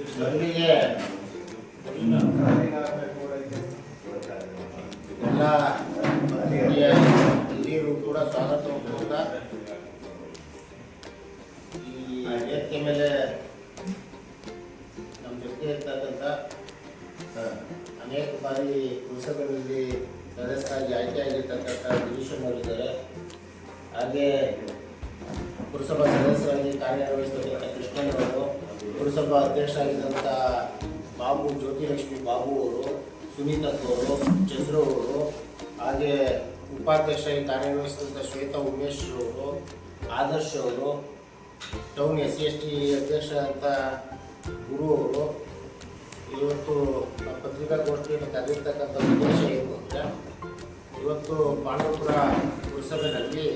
ಮೊದಲಿಗೆ ಎಲ್ಲ ಹಿರಿಯರು ಕೂಡ ಸ್ವಾಗತ ಕೂಡ ಈ ವೇದಿಕೆ ಮೇಲೆ ನಮ್ಮ ಜೊತೆ ಇರ್ತಕ್ಕಂಥ ಅನೇಕ ಬಾರಿ ಪುರುಷಗಳಲ್ಲಿ ಸದಸ್ಯರಾಗಿ ಆಯ್ಕೆಯಾಗಿರ್ತಕ್ಕಂಥ ಗಿರೀಶಮ್ಮವರಿದ್ದಾರೆ. ಹಾಗೆ ಪುರಸಭಾ ಸದಸ್ಯರಾಗಿ ಕಾರ್ಯನಿರ್ವಹಿಸ್ತಕ್ಕಂಥ ಕೃಷ್ಣನವರು, ಪುರಸಭಾ ಅಧ್ಯಕ್ಷರಾಗಿದ್ದಂಥ ಬಾಬು ಜ್ಯೋತಿಲಕ್ಷ್ಮಿ ಬಾಬು ಅವರು, ಸುನೀತಕ್ಕವರು, ಚಂದ್ರು ಅವರು, ಹಾಗೆ ಉಪಾಧ್ಯಕ್ಷರಾಗಿ ಕಾರ್ಯನಿರ್ವಹಿಸಿದಂಥ ಶ್ವೇತಾ ಉಮೇಶ್ ಅವರು, ಆದರ್ಶ್ ಅವರು, ಟೌನ್ SC/ST ಅಧ್ಯಕ್ಷರಾದಂಥ ಗುರು ಅವರು. ಇವತ್ತು ಪತ್ರಿಕಾಗೋಷ್ಠಿಯನ್ನು ಕರೆದಿರ್ತಕ್ಕಂಥ ಉದ್ದೇಶ ಏನು ಅಂದರೆ, ಇವತ್ತು ಪಾಂಡವಪುರ ಪುರಸಭೆಯಲ್ಲಿ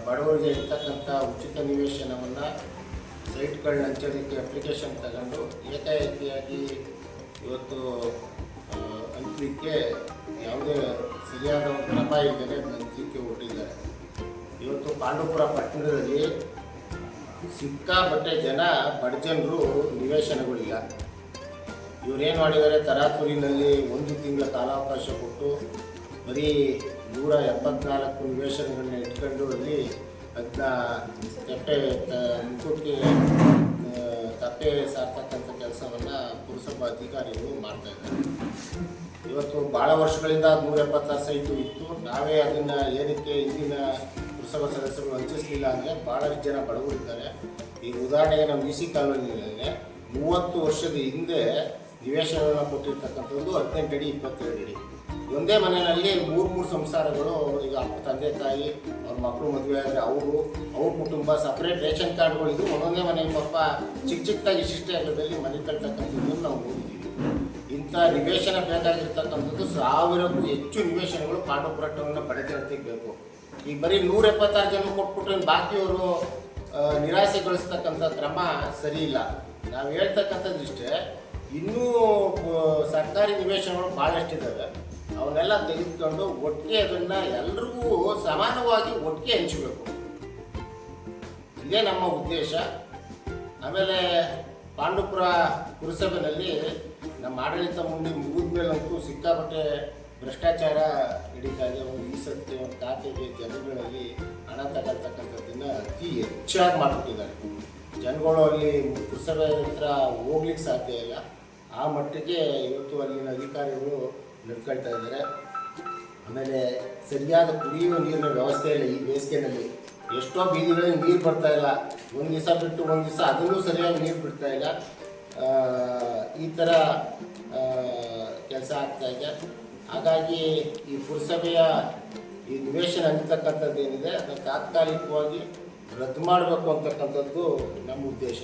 ಬಡವರಿಗೆ ಇರ್ತಕ್ಕಂಥ ಉಚಿತ ನಿವೇಶನವನ್ನು ಸೈಟ್ಗಳನ್ನ ಹಂಚೋದಕ್ಕೆ ಅಪ್ಲಿಕೇಶನ್ ತಗೊಂಡು ಏಕಾಏಕಿಯಾಗಿ ಇವತ್ತು ಹಂಚಲಿಕ್ಕೆ ಯಾವುದೇ ಸರಿಯಾದ ಒಂದು ಕ್ರಮ ಇಲ್ಲದೆ ಹಂಚಲಿಕ್ಕೆ ಹೊರಟಿದ್ದಾರೆ. ಇವತ್ತು ಪಾಂಡವಪುರ ಪಟ್ಟಣದಲ್ಲಿ ಸಿಕ್ಕಾಪಟ್ಟೆ ಜನ ಬಡಜನರು ನಿವೇಶನಗಳಿಲ್ಲ. ಇವರೇನು ಮಾಡಿದ್ದಾರೆ, ತರಾತುರಿನಲ್ಲಿ 1 ತಿಂಗಳ ಕಾಲಾವಕಾಶ ಕೊಟ್ಟು ಬರೀ 174 ನಿವೇಶನಗಳನ್ನ ಇಟ್ಕೊಂಡು ಅಲ್ಲಿ ಅದನ್ನ ಮುಖಕ್ಕೆ ತಪ್ಪೆ ಸಾರ್ತಕ್ಕಂಥ ಕೆಲಸವನ್ನು ಪುರಸಭಾ ಅಧಿಕಾರಿಗಳು ಮಾಡ್ತಾಯಿದ್ದಾರೆ. ಇವತ್ತು ಭಾಳ ವರ್ಷಗಳಿಂದ 176 ಸೈಟು ಇತ್ತು. ನಾವೇ ಅದನ್ನು ಏನಕ್ಕೆ ಹಿಂದಿನ ಪುರಸಭಾ ಸದಸ್ಯರು ಹಂಚಿಸಲಿಲ್ಲ ಅಂದರೆ ಭಾಳಷ್ಟು ಜನ ಬಡವರಿದ್ದಾರೆ. ಈಗ ಉದಾಹರಣೆಗೆ ನಮ್ಮ BC ಕಾಲೋನಿಯಲ್ಲಿ 30 ವರ್ಷದ ಹಿಂದೆ ನಿವೇಶನವನ್ನು ಕೊಟ್ಟಿರ್ತಕ್ಕಂಥದ್ದು 18 ಅಡಿ 22 ಅಡಿ. ಒಂದೇ ಮನೆಯಲ್ಲಿ 3 ಸಂಸಾರಗಳು, ಈಗ ತಂದೆ ತಾಯಿ ಅವ್ರ ಮಕ್ಕಳು ಮದುವೆ ಆದರೆ ಅವ್ರ ಕುಟುಂಬ ಸಪ್ರೇಟ್ ರೇಷನ್ ಕಾರ್ಡ್ಗಳಿದ್ದು ಒಂದೊಂದೇ ಮನೆಯಲ್ಲಿ ಪಾಪ ಚಿಕ್ಕದಾಗಿ ಇಷ್ಟಿಷ್ಟೇ ಆಗದಲ್ಲಿ ಮನೆ ಕಟ್ತಕ್ಕಂಥದ್ದು ನಾವು ನೋಡಿದ್ದೀವಿ. ಇಂಥ ನಿವೇಶನ ಬೇಕಾಗಿರ್ತಕ್ಕಂಥದ್ದು 1000ಕ್ಕೂ ಹೆಚ್ಚು ನಿವೇಶನಗಳು ಪಾಂಡವಪುರ ಟೌನ್ನ ಬಡ ಜನತೆಗೆ ಬೇಕು. ಈಗ ಬರೀ 176 ಜನ ಕೊಟ್ಬಿಟ್ರೆ ಬಾಕಿಯವರು ನಿರಾಸೆಗೊಳಿಸ್ತಕ್ಕಂಥ ಕ್ರಮ ಸರಿ ಇಲ್ಲ. ನಾವು ಹೇಳ್ತಕ್ಕಂಥದ್ದು ಇಷ್ಟೇ, ಇನ್ನೂ ಸರ್ಕಾರಿ ನಿವೇಶನಗಳು ಭಾಳಷ್ಟಿದ್ದಾವೆ. ಅವನ್ನೆಲ್ಲ ತೆಗೆದುಕೊಂಡು ಒಟ್ಟಿಗೆ ಅದನ್ನು ಎಲ್ರಿಗೂ ಸಮಾನವಾಗಿ ಒಟ್ಟಿಗೆ ಹಂಚಬೇಕು, ಇದೇ ನಮ್ಮ ಉದ್ದೇಶ. ಆಮೇಲೆ ಪಾಂಡವಪುರ ಪುರಸಭೆಯಲ್ಲಿ ನಮ್ಮ ಆಡಳಿತ ಮುಗಿದ ಮೇಲಂತೂ ಸಿಕ್ಕಾಪಟ್ಟೆ ಭ್ರಷ್ಟಾಚಾರ ನಡೀತಾ ಇದೆ. ಈ ಸತ್ಯ ಒಂದು ಖಾತೆಗೆ ಜನಗಳಲ್ಲಿ ಹಣ ತಗೊಳ್ತಕ್ಕಂಥದ್ದನ್ನು ಅತಿ ಹೆಚ್ಚಾಗಿ ಮಾಡಿಬಿಟ್ಟಿದ್ದಾರೆ. ಜನಗಳು ಅಲ್ಲಿ ಪುರಸಭೆ ಹತ್ರ ಹೋಗ್ಲಿಕ್ಕೆ ಸಾಧ್ಯ ಇಲ್ಲ. ಆ ಮಟ್ಟಿಗೆ ಇವತ್ತು ಅಲ್ಲಿನ ಅಧಿಕಾರಿಗಳು ನಡ್ಕೊಳ್ತಾ ಇದ್ದಾರೆ. ಆಮೇಲೆ ಸರಿಯಾದ ಕುಡಿಯುವ ನೀರಿನ ವ್ಯವಸ್ಥೆ ಇಲ್ಲ. ಈ ಬೇಸಿಗೆನಲ್ಲಿ ಎಷ್ಟೋ ಬೀದಿಗಳಿಗೆ ನೀರು ಬರ್ತಾ ಇಲ್ಲ. ಒಂದು ದಿವಸ ಬಿಟ್ಟು ಒಂದು ದಿವಸ ಅದನ್ನೂ ಸರಿಯಾಗಿ ನೀರು ಬಿಡ್ತಾ ಇಲ್ಲ. ಈ ಥರ ಕೆಲಸ ಆಗ್ತಾಯಿದೆ. ಹಾಗಾಗಿ ಈ ಪುರಸಭೆಯ ಈ ನಿವೇಶನ ಅಂತಕ್ಕಂಥದ್ದೇನಿದೆ ಅದನ್ನು ತಾತ್ಕಾಲಿಕವಾಗಿ ರದ್ದು ಮಾಡಬೇಕು ಅಂತಕ್ಕಂಥದ್ದು ನಮ್ಮ ಉದ್ದೇಶ.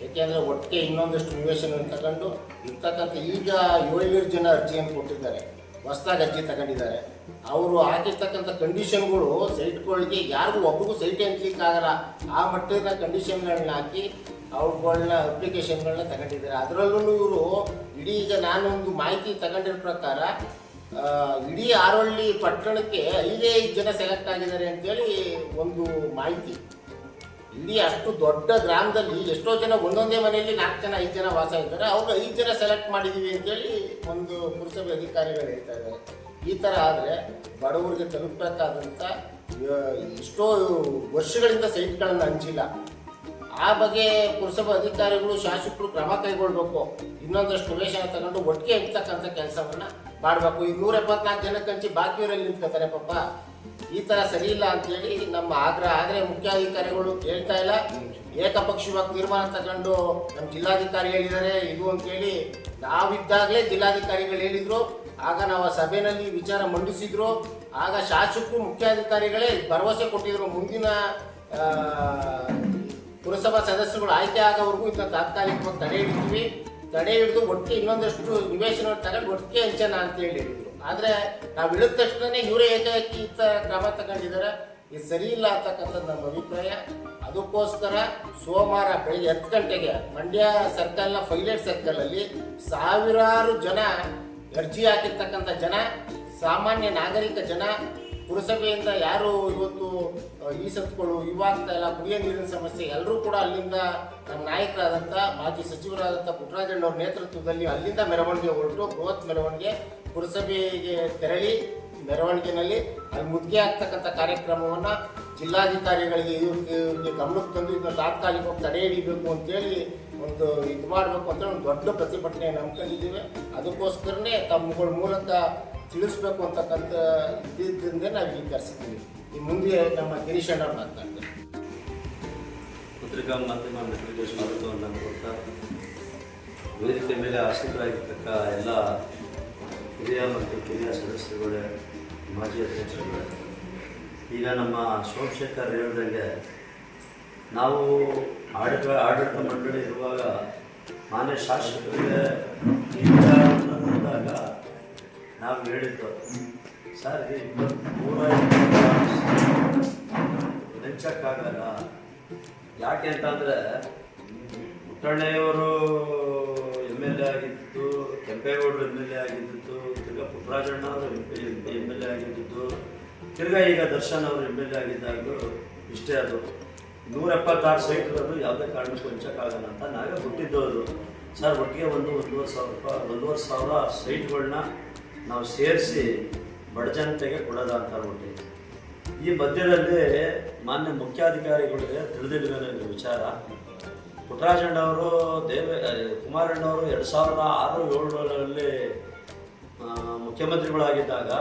ಏಕೆಂದರೆ ಒಟ್ಟಿಗೆ ಇನ್ನೊಂದಷ್ಟು ನಿವೇಶನ ತಗೊಂಡು ಇರ್ತಕ್ಕಂಥ ಈಗ 700 ಜನ ಅರ್ಜಿಯನ್ನು ಕೊಟ್ಟಿದ್ದಾರೆ, ಹೊಸದಾಗಿ ಅರ್ಜಿ ತಗೊಂಡಿದ್ದಾರೆ. ಅವರು ಹಾಕಿರ್ತಕ್ಕಂಥ ಕಂಡೀಷನ್ಗಳು ಸೈಟ್ಗಳಿಗೆ ಯಾರಿಗೂ ಒಬ್ರಿಗೂ ಸೈಟ್ ಹಂಚ್ಲಿಕ್ಕೆ ಆಗಲ್ಲ. ಆ ಮಟ್ಟದ ಕಂಡೀಷನ್ಗಳನ್ನ ಹಾಕಿ ಅವುಗಳನ್ನ ಅಪ್ಲಿಕೇಶನ್ಗಳನ್ನ ತಗೊಂಡಿದ್ದಾರೆ. ಅದರಲ್ಲೂ ಇವರು ಇಡೀ ಈಗ ನಾನೊಂದು ಮಾಹಿತಿ ತಗೊಂಡಿರೋ ಪ್ರಕಾರ ಇಡೀ ಆರೋಳ್ಳಿ ಪಟ್ಟಣಕ್ಕೆ 5 ಜನ ಸೆಲೆಕ್ಟ್ ಆಗಿದ್ದಾರೆ ಅಂತೇಳಿ ಒಂದು ಮಾಹಿತಿ. ಇಡೀ ಅಷ್ಟು ದೊಡ್ಡ ಗ್ರಾಮದಲ್ಲಿ ಎಷ್ಟೋ ಜನ ಒಂದೊಂದೇ ಮನೆಯಲ್ಲಿ 4 ಜನ 5 ಜನ ವಾಸ ಇದ್ದಾರೆ. ಅವ್ರು 5 ಜನ ಸೆಲೆಕ್ಟ್ ಮಾಡಿದ್ದೀವಿ ಅಂತೇಳಿ ಒಂದು ಪುರಸಭೆ ಅಧಿಕಾರಿಗಳು ಹೇಳ್ತಾ ಇದ್ದಾರೆ. ಈ ಥರ ಆದರೆ ಬಡವರಿಗೆ ತಲುಪಬೇಕಾದಂಥ ಎಷ್ಟೋ ವರ್ಷಗಳಿಂದ ಸೈಟ್ಗಳನ್ನು ಹಂಚಿಲ್ಲ. ಆ ಬಗ್ಗೆ ಪುರಸಭಾ ಅಧಿಕಾರಿಗಳು ಶಾಸಕರು ಕ್ರಮ ಕೈಗೊಳ್ಬೇಕು. ಇನ್ನೊಂದಷ್ಟು ನಿವೇಶನ ತಗೊಂಡು ಒಟ್ಟಿಗೆ ಹಂಚ್ತಕ್ಕಂಥ ಕೆಲಸವನ್ನು ಮಾಡಬೇಕು. ಈಗ 174 ಜನಕ್ಕೆ ಹಂಚಿ ಬಾಕಿಯವರಲ್ಲಿ ನಿಂತ್ಕೋತಾರೆ ಪಾಪ. ಈ ಥರ ಸರಿ ಇಲ್ಲ ಅಂತೇಳಿ ನಮ್ಮ ಆಗ್ರಹ. ಆದರೆ ಮುಖ್ಯಾಧಿಕಾರಿಗಳು ಕೇಳ್ತಾ ಇಲ್ಲ. ಏಕಪಕ್ಷವಾಗಿ ತೀರ್ಮಾನ ತಗೊಂಡು ನಮ್ಮ ಜಿಲ್ಲಾಧಿಕಾರಿ ಹೇಳಿದ್ದಾರೆ ಇದು ಅಂತೇಳಿ. ನಾವಿದ್ದಾಗಲೇ ಜಿಲ್ಲಾಧಿಕಾರಿಗಳು ಹೇಳಿದರು. ಆಗ ನಾವು ಆ ಸಭೆಯಲ್ಲಿ ವಿಚಾರ ಮಂಡಿಸಿದ್ರು. ಆಗ ಶಾಸಕರು ಮುಖ್ಯಾಧಿಕಾರಿಗಳೇ ಭರವಸೆ ಕೊಟ್ಟಿದ್ರು, ಮುಂದಿನ ಪುರಸಭಾ ಸದಸ್ಯರುಗಳು ಆಯ್ಕೆ ಆಗೋವರೆಗೂ ಇದನ್ನ ತಾತ್ಕಾಲಿಕವಾಗಿ ತಡೆ ಹಿಡಿದು ಒಟ್ಟಿಗೆ ಇನ್ನೊಂದಷ್ಟು ನಿವೇಶನ ತಗೊಂಡು ಒಟ್ಟಿಗೆ ಹಂಚೋಣ ಅಂತ ಹೇಳಿದ್ರು. ಆದರೆ ನಾವು ಇಳಿದ ತಕ್ಷಣ ಇವರೇ ಏಕಾಏಕಿ ಈ ಥರ ಕ್ರಮ ತಗೊಂಡಿದ್ದಾರೆ. ಇದು ಸರಿ ಇಲ್ಲ ಅಂತಕ್ಕಂಥದ್ದು ನಮ್ಮ ಅಭಿಪ್ರಾಯ. ಅದಕ್ಕೋಸ್ಕರ ಸೋಮವಾರ ಬೆಳಗ್ಗೆ 10 ಗಂಟೆಗೆ ಮಂಡ್ಯ ಸರ್ಕಲ್ನ ಫೈಲೇಟ್ ಸರ್ಕಲಲ್ಲಿ ಸಾವಿರಾರು ಜನ ಅರ್ಜಿ ಹಾಕಿರ್ತಕ್ಕಂಥ ಜನ, ಸಾಮಾನ್ಯ ನಾಗರಿಕ ಜನ, ಪುರಸಭೆಯಿಂದ ಯಾರು ಇವತ್ತು ಈ ಸತ್ಗಳು ಇವಾಗ್ತಾ ಇಲ್ಲ, ಕುಡಿಯೋ ನೀರಿನ ಸಮಸ್ಯೆ, ಎಲ್ಲರೂ ಕೂಡ ಅಲ್ಲಿಂದ ನಮ್ಮ ನಾಯಕರಾದಂಥ ಮಾಜಿ ಸಚಿವರಾದಂಥ ಪುಟ್ಟರಾಜಣ್ಣವ್ರ ನೇತೃತ್ವದಲ್ಲಿ ಅಲ್ಲಿಂದ ಮೆರವಣಿಗೆ ಹೊರಟು ಬೃಹತ್ ಮೆರವಣಿಗೆ ಪುರಸಭೆಗೆ ತೆರಳಿ ಮೆರವಣಿಗೆಯಲ್ಲಿ ಅಲ್ಲಿ ಮುದ್ದೆ ಆಗ್ತಕ್ಕಂಥ ಕಾರ್ಯಕ್ರಮವನ್ನು ಜಿಲ್ಲಾಧಿಕಾರಿಗಳಿಗೆ ಇವ್ರಿಗೆ ಗಮನಕ್ಕೆ ತಂದು ಇದನ್ನ ತಾತ್ಕಾಲಿಕವಾಗಿ ತಡೆ ಹಿಡಿಬೇಕು ಅಂತೇಳಿ ಒಂದು ಇದು ಮಾಡಬೇಕು ಅಂತೇಳಿ ಒಂದು ದೊಡ್ಡ ಪ್ರತಿಭಟನೆ ನಂಬ್ಕೊಂಡಿದ್ದೀವಿ. ಅದಕ್ಕೋಸ್ಕರನೇ ತಮ್ಮಗಳ ಮೂಲಕ ತಿಳಿಸ್ಬೇಕು ಅಂತಕ್ಕಂಥ ಇದ್ದಿಂದ ನಾವು ಇಲ್ಲಿ ಕರೆಸಿದ್ದೀವಿ. ಈ ಮುಂದೆ ನಮ್ಮ ಗಿರೀಶ್ ಅಣ್ಣ ಮಾತನಾಡ್ತಾರೆ. ಪತ್ರಿಕಾ ಮಾಧ್ಯಮ ಮಿತ್ರರಿಗೆ ಸ್ವಾಗತವನ್ನು ಕೊಡ್ತಾ, ವೇದಿಕೆ ಮೇಲೆ ಆಸಕ್ತರಾಗಿರ್ತಕ್ಕ ಎಲ್ಲ ಹಿರಿಯ ಮತ್ತು ಕಿರಿಯ ಸದಸ್ಯರುಗಳೇ, ಮಾಜಿ ಅಧ್ಯಕ್ಷರುಗಳೇ, ಈಗ ನಮ್ಮ ಸೋಮಶೇಖರ್ ಹೇಳಿದಂಗೆ ನಾವು ಆಡಳಿತ ಮಂಡಳಿ ಇರುವಾಗ ಮಾನ್ಯ ಶಾಸಕರಿಗೆ ಈ ವಿಚಾರವನ್ನು ತಂದಾಗ ನಾವು ಹೇಳಿದ್ದು, ಸರ್ ಇದು 23 ನೆಂಚಕ್ಕಾಗಲ್ಲ. ಯಾಕೆ ಅಂತಂದರೆ ಪುಟ್ಟಣ್ಣಯ್ಯವರು MLA ಆಗಿದ್ದು, ಕೆಂಪೇಗೌಡರು MLA ಆಗಿದ್ದು, ತಿರ್ಗಾ ಪುಟ್ಟರಾಜಣ್ಣ ಅವರು MLA ಆಗಿದ್ದು, ತಿರ್ಗಾ ಈಗ ದರ್ಶನ್ ಅವರು MLA ಆಗಿದ್ದಾಗಲೂ ಇಷ್ಟೇ. ಅದು 176 ಸೈಟ್ ಇರೋದು ಯಾವುದೇ ಕಾರಣಕ್ಕೂ ಹಂಚಕ್ಕಾಗಲ್ಲ ಅಂತ ನಾವೇ ಹುಟ್ಟಿದ್ದವರು. ಸರ್ ಒಟ್ಟಿಗೆ 1,500 ಸೈಟ್ಗಳನ್ನ ನಾವು ಸೇರಿಸಿ ಬಡ ಜನತೆಗೆ ಕೊಡೋದ ಅಂತ ಅಂದ್ಬಿಟ್ಟು ಈ ಮಧ್ಯದಲ್ಲಿ ಮಾನ್ಯ ಮುಖ್ಯಾಧಿಕಾರಿಗಳಿಗೆ ತಿಳಿದಿರುವ ವಿಚಾರ. ಪುಟ್ಟರಾಜಣ್ಣವರು ಕುಮಾರಣ್ಣವರು 2006-07ರಲ್ಲಿ ಮುಖ್ಯಮಂತ್ರಿಗಳಾಗಿದ್ದಾಗ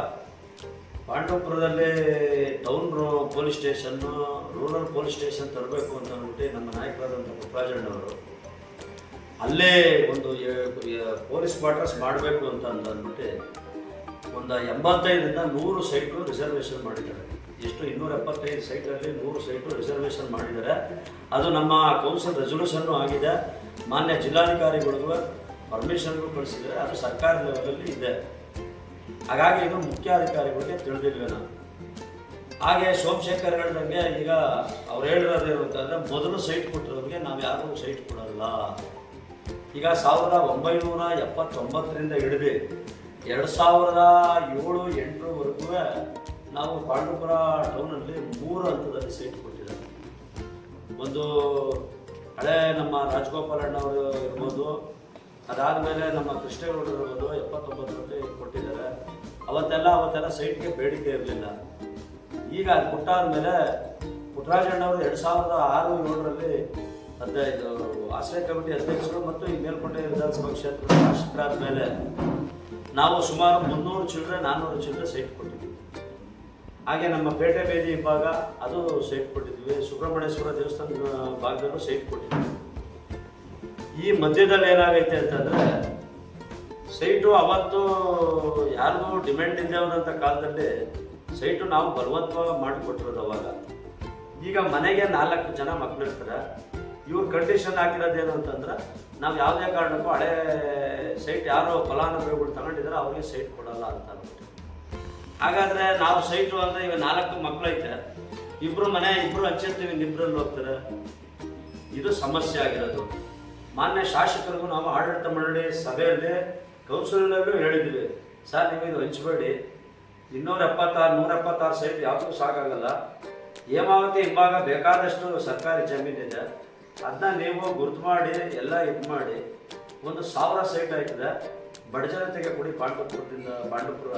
ಪಾಂಡವಪುರದಲ್ಲಿ ಟೌನ್ ಪೊಲೀಸ್ ಸ್ಟೇಷನ್ನು, ರೂರಲ್ ಪೊಲೀಸ್ ಸ್ಟೇಷನ್ ತರಬೇಕು ಅಂತ ಅಂದ್ಬಿಟ್ಟು ನಮ್ಮ ನಾಯಕರಾದಂಥ ಪುಟ್ಟರಾಜಣ್ಣವರು ಅಲ್ಲೇ ಒಂದು ಪೊಲೀಸ್ ಕ್ವಾರ್ಟರ್ಸ್ ಮಾಡಬೇಕು ಅಂತ ಅಂದ್ಬಿಟ್ಟು ಒಂದು 85ರಿಂದ 100 ಸೈಟು ರಿಸರ್ವೇಷನ್ ಮಾಡಿದ್ದಾರೆ. ಎಷ್ಟು 275 ಸೈಟಲ್ಲಿ 100 ಸೈಟು ರಿಸರ್ವೇಷನ್ ಮಾಡಿದ್ದಾರೆ. ಅದು ನಮ್ಮ ಕೌನ್ಸಿಲ್ ರೆಸೊಲ್ಯೂಷನ್ನು ಆಗಿದೆ. ಮಾನ್ಯ ಜಿಲ್ಲಾಧಿಕಾರಿಗಳಿಗೂ ಪರ್ಮಿಷನ್ಗೂ ಕಳಿಸಿದ್ದಾರೆ. ಅದು ಸರ್ಕಾರ ಲೆವೆಲಲ್ಲಿ ಇದೆ. ಹಾಗಾಗಿ ಇದು ಮುಖ್ಯಾಧಿಕಾರಿಗಳಿಗೆ ತಿಳಿದಿಲ್ವೇನೋ. ಹಾಗೆ ಸೋಮಶೇಖರ್ ಹೇಳ್ದಂಗೆ ಈಗ ಅವ್ರು ಹೇಳಿರೋದೇನು ಅಂತಂದರೆ, ಮೊದಲು ಸೈಟ್ ಕೊಟ್ಟಿರೋರಿಗೆ ನಾವು ಯಾರೂ ಸೈಟ್ ಕೊಡಲ್ಲ. ಈಗ 1979ರಿಂದ ಹಿಡಿದು 2007-08ವರೆಗೂ ನಾವು ಪಾಂಡವಪುರ ಟೌನಲ್ಲಿ 3 ಹಂತದಲ್ಲಿ ಸೈಟ್ ಕೊಟ್ಟಿದ್ದಾರೆ. ಒಂದು ಹಳೆ ನಮ್ಮ ರಾಜಗೋಪಾಲಣ್ಣವರು ಇರ್ಬೋದು, ಅದಾದಮೇಲೆ ನಮ್ಮ ಕೃಷ್ಣೇಗೌಡರು ಇರ್ಬೋದು, 79ರಲ್ಲಿ ಕೊಟ್ಟಿದ್ದಾರೆ. ಅವತ್ತೆಲ್ಲ ಸೈಟ್ಗೆ ಬೇಡಿಕೆ ಇರಲಿಲ್ಲ. ಈಗ ಅದು ಕೊಟ್ಟಾದ್ಮೇಲೆ ಪುಟ್ಟರಾಜಣ್ಣವರು 2006-07ರಲ್ಲಿ 15 ಆಶ್ರಯ ಕಮಿಟಿ ಅಧ್ಯಕ್ಷರು ಮತ್ತು ಈ ಮೇಲ್ಕೋಟೆ ವಿಧಾನಸಭಾ ಕ್ಷೇತ್ರದ ಶಾಸಕರಾದ ಮೇಲೆ ನಾವು ಸುಮಾರು 300 ಚಿಲ್ಲರೆ 400 ಚಿಲ್ಲರೆ ಸೈಟ್ ಕೊಟ್ಟಿದ್ವಿ. ಹಾಗೆ ನಮ್ಮ ಪೇಟೆ ಬೇದಿ ಭಾಗ ಅದು ಸೈಟ್ ಕೊಟ್ಟಿದ್ವಿ. ಸುಬ್ರಹ್ಮಣ್ಯೇಶ್ವರ ದೇವಸ್ಥಾನ ಭಾಗದಲ್ಲೂ ಸೈಟ್ ಕೊಟ್ಟಿದ್ವಿ. ಈ ಮಧ್ಯದಲ್ಲಿ ಏನಾಗೈತೆ ಅಂತಂದರೆ, ಸೈಟು ಅವತ್ತು ಯಾರಿಗೂ ಡಿಮ್ಯಾಂಡ್ ಇದ್ದೇವಂಥ ಕಾಲದಲ್ಲಿ ಸೈಟು ನಾವು ಬಲವಂತವಾಗಿ ಮಾಡಿಕೊಟ್ಟಿರೋದು. ಅವಾಗ ಈಗ ಮನೆಗೆ 4 ಜನ ಮಕ್ಕಳಿರ್ತಾರೆ. ಇವ್ರ ಕಂಡೀಷನ್ ಹಾಕಿರೋದೇನು ಅಂತಂದ್ರೆ, ನಾವು ಯಾವುದೇ ಕಾರಣಕ್ಕೂ ಹಳೆ ಸೈಟ್ ಯಾರು ಫಲಾನುಭವಿಗಳು ತಗೊಂಡಿದ್ದಾರೆ ಅವ್ರಿಗೆ ಸೈಟ್ ಕೊಡಲ್ಲ ಅಂತ ಅಂದ್ಬಿಟ್ಟು. ಹಾಗಾದರೆ ನಾವು ಸೈಟು ಅಂದರೆ ಈಗ 4 ಮಕ್ಕಳೈತೆ, ಇಬ್ಬರು ಹಂಚಿರ್ತೀವಿ, ಇಬ್ಬರಲ್ಲಿ ಹೋಗ್ತಾರೆ. ಇದು ಸಮಸ್ಯೆ ಆಗಿರೋದು. ಮಾನ್ಯ ಶಾಸಕರಿಗೂ ನಾವು ಆಡಳಿತ ಮಂಡಳಿ ಸಭೆಯಲ್ಲಿ ಕೌನ್ಸಿಲಲ್ಲೂ ಹೇಳಿದ್ವಿ, ಸರ್ ನೀವು ಇದು ಹಂಚಬೇಡಿ, 176 ಸೈಟ್ ಯಾವುದೂ ಸಾಕಾಗಲ್ಲ. ಹೇಮಾವತಿ ಹಿಂಭಾಗ ಬೇಕಾದಷ್ಟು ಸರ್ಕಾರಿ ಜಮೀನಿದೆ, ಅದನ್ನ ನೀವು ಗುರುತು ಮಾಡಿ ಎಲ್ಲ ಇದು ಮಾಡಿ ಒಂದು 1000 ಸೈಟ್ ಆಯ್ತದೆ, ಬಡ ಜನತೆಗೆ ಕೊಡಿ ಪಾಂಡವಪುರ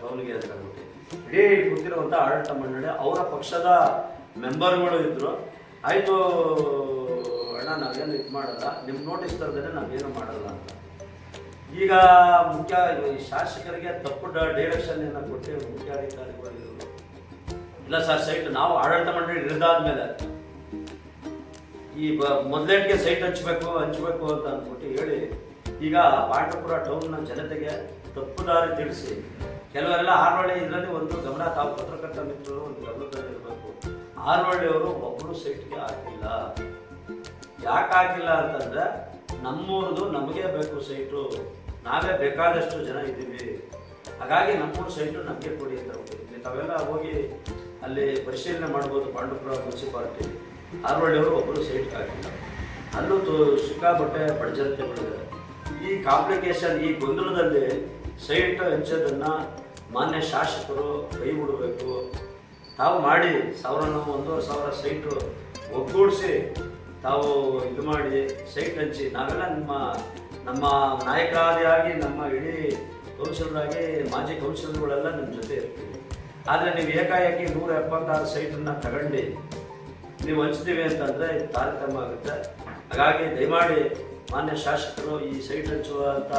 ಟೌನ್ಗೆ ಅಂತ ಅಂದ್ಬಿಟ್ಟು ಇಡೀ ಕೂತಿರುವಂಥ ಆಡಳಿತ ಮಂಡಳಿ ಅವರ ಪಕ್ಷದ ಮೆಂಬರ್ಗಳು ಇದ್ದರು. ಆಯಿತು ಅಣ್ಣ, ನಾವೇನು ಇದು ಮಾಡಲ್ಲ, ನಿಮ್ಮ ನೋಟಿಸ್ ತರದೇ ನಾವೇನು ಮಾಡಲ್ಲ ಅಂತ. ಈಗ ಶಾಸಕರಿಗೆ ತಪ್ಪು ಡೈರೆಕ್ಷನ್ ಏನೋ ಕೊಟ್ಟು ಮುಖ್ಯಾಧಿಕಾರಿಗಳು ಇಲ್ಲ ಸರ್ ಸೈಟ್ ನಾವು ಆಡಳಿತ ಮಂಡಳಿ ಇರಿದಾದ್ಮೇಲೆ ಈ ಮೊದಲೇಟಿಗೆ ಸೈಟ್ ಹಂಚಬೇಕು ಅಂತ ಅಂದ್ಬಿಟ್ಟು ಹೇಳಿ ಈಗ ಪಾಂಡವಪುರ ಟೌನ್ನ ಜನತೆಗೆ ತಪ್ಪು ದಾರಿ ತಿಳಿಸಿ ಕೆಲವರೆಲ್ಲ ಆರ್ವಳ್ಳಿ ಇದರಲ್ಲಿ ಒಂದು ಗಮನ, ತಾವು ಪತ್ರಕರ್ತ ಮಿತ್ರರು ಒಂದು ಗಮನದಲ್ಲಿ ಇರಬೇಕು. ಆರ್ವಳ್ಳಿಯವರು ಒಬ್ಬರು ಸೈಟ್ಗೆ ಹಾಕಿಲ್ಲ. ಯಾಕೆ ಹಾಕಿಲ್ಲ ಅಂತಂದರೆ, ನಮ್ಮೂರದು ನಮಗೆ ಬೇಕು ಸೈಟು, ನಾವೇ ಬೇಕಾದಷ್ಟು ಜನ ಇದ್ದೀವಿ, ಹಾಗಾಗಿ ನಮ್ಮೂರು ಸೈಟು ನಮಗೆ ಕೊಡಿ ಅಂತ ಹೋಗ್ತೀವಿ. ತಾವೆಲ್ಲ ಹೋಗಿ ಅಲ್ಲಿ ಪರಿಶೀಲನೆ ಮಾಡ್ಬೋದು. ಪಾಂಡವಪುರ ಮುನ್ಸಿಪಾಲಿಟಿ ಆರ್ವಳ್ಳಿಯವರು ಒಬ್ಬರು ಸೈಟ್ ಹಾಕಿಲ್ಲ. ಅಲ್ಲೂ ಸಿಕ್ಕಾಪಟ್ಟೆ ಬಡಜನತೆಗಳಿದೆ. ಈ ಕಾಂಪ್ಲಿಕೇಶನ್, ಈ ಗೊಂದಲದಲ್ಲಿ ಸೈಟ್ ಹಂಚೋದನ್ನು ಮಾನ್ಯ ಶಾಸಕರು ಕೈ ಬಿಡಬೇಕು. ತಾವು ಮಾಡಿ 1,000-1,500 ಸೈಟು ಒಗ್ಗೂಡಿಸಿ ತಾವು ಇದು ಮಾಡಿ ಸೈಟ್ ಹಂಚಿ ನಾವೆಲ್ಲ ನಮ್ಮ ನಾಯಕರಾದಿಯಾಗಿ ನಮ್ಮ ಇಡೀ ಕೌನ್ಸಿಲರಾಗಿ ಮಾಜಿ ಕೌನ್ಸಿಲರ್ಗಳೆಲ್ಲ ನಿಮ್ಮ ಜೊತೆ ಇರ್ತೀವಿ. ಆದರೆ ನೀವು ಏಕಾಏಕಿ 176 ಸೈಟನ್ನು ತಗೊಂಡು ನೀವು ಹಂಚ್ತೀವಿ ಅಂತಂದರೆ ಇದು ತಾರತಮ್ಯ ಆಗುತ್ತೆ. ಹಾಗಾಗಿ ದಯಮಾಡಿ ಮಾನ್ಯ ಶಾಸಕರು ಈ ಸೈಟ್ ಹಂಚುವಂಥ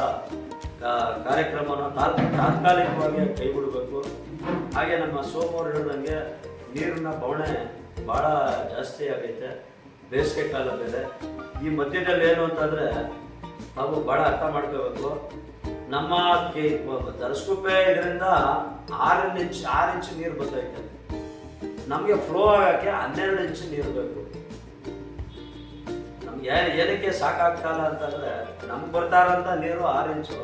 ಕಾರ್ಯಕ್ರಮವನ್ನು ತಾತ್ಕಾಲಿಕವಾಗಿ ಕೈ ಬಿಡಬೇಕು. ಹಾಗೆ ನಮ್ಮ ಸೋಮವಾರ ಹೇಳಿದಂಗೆ ನೀರಿನ ಬವಣೆ ಭಾಳ ಜಾಸ್ತಿ ಆಗೈತೆ, ಬೇಸಿಗೆ ಕಾಲ ಬೇರೆ. ಈ ಮಧ್ಯದಲ್ಲಿ ಏನು ಅಂತಂದರೆ ನಾವು ಭಾಳ ಅರ್ಥ ಮಾಡ್ಕೋಬೇಕು. ನಮ್ಮ ದರಸ್ಕುಪ್ಪೆ ಇದರಿಂದ 6 ಇಂಚ್ ನೀರು ಬರ್ತೈತೆ. ನಮಗೆ ಫ್ಲೋ ಆಗೋಕ್ಕೆ 12 ಇಂಚ್ ನೀರು ಬೇಕು. ನಮ್ಗೆ ಏನಕ್ಕೆ ಸಾಕಾಗ್ತಲ್ಲ ಅಂತಂದರೆ ನಮ್ಗೆ ಬರ್ತಾರಂಥ ನೀರು 6 ಇಂಚು,